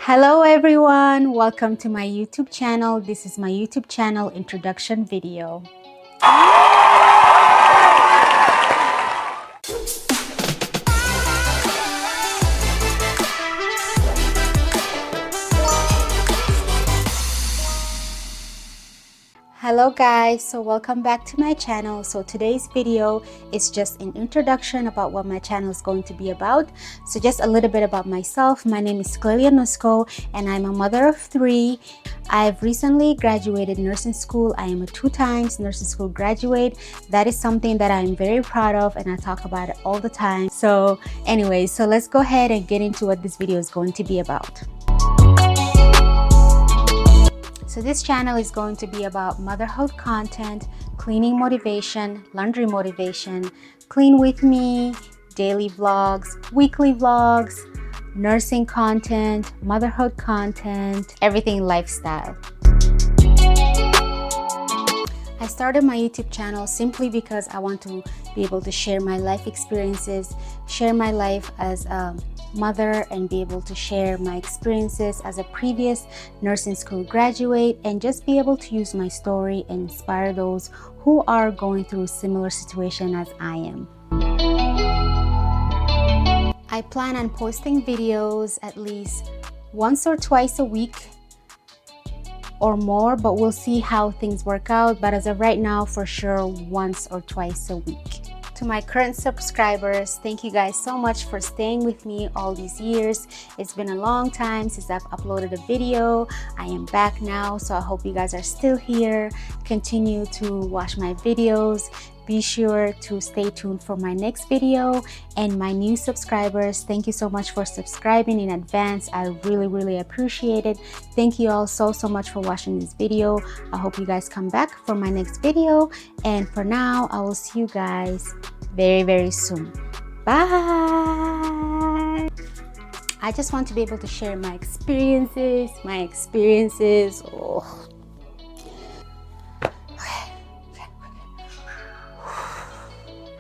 Hello everyone, welcome to my YouTube channel. This is my YouTube channel introduction video. Hello guys, so welcome back to my channel. So today's video is just an introduction about what my channel is going to be about. So just a little bit about myself. My name is Clelia Nusco and I'm a mother of 3. I've recently graduated nursing school. I am a 2 times nursing school graduate. That is something that I'm very proud of and I talk about it all the time. So anyway, so let's go ahead and get into what this video is going to be about. So this channel is going to be about motherhood content, cleaning motivation, laundry motivation, clean with me, daily vlogs, weekly vlogs, nursing content, motherhood content, everything lifestyle. I started my YouTube channel simply because I want to be able to share my life experiences, share my life as a mother, and be able to share my experiences as a previous nursing school graduate, and just be able to use my story and inspire those who are going through a similar situation as I am. I plan on posting videos at least once or twice a week or more, but we'll see how things work out. But as of right now, for sure, once or twice a week. To my current subscribers, thank you guys so much for staying with me all these years. It's been a long time since I've uploaded a video. I am back now, so I hope you guys are still here. Continue to watch my videos. Be sure to stay tuned for my next video. And my new subscribers, thank you so much for subscribing in advance. I really appreciate it. Thank you all so much for watching this video. I hope you guys come back for my next video. And for now, I will see you guys very soon. Bye. I just want to be able to share my experiences. Oh.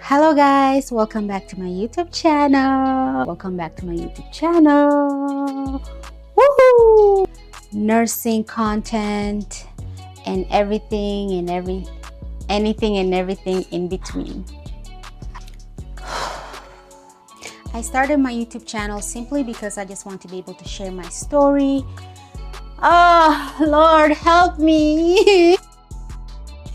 Hello guys, welcome back to my YouTube channel. Woohoo! Nursing content and everything and anything and everything in between. I started my YouTube channel simply because I just want to be able to share my story. Oh, Lord, help me.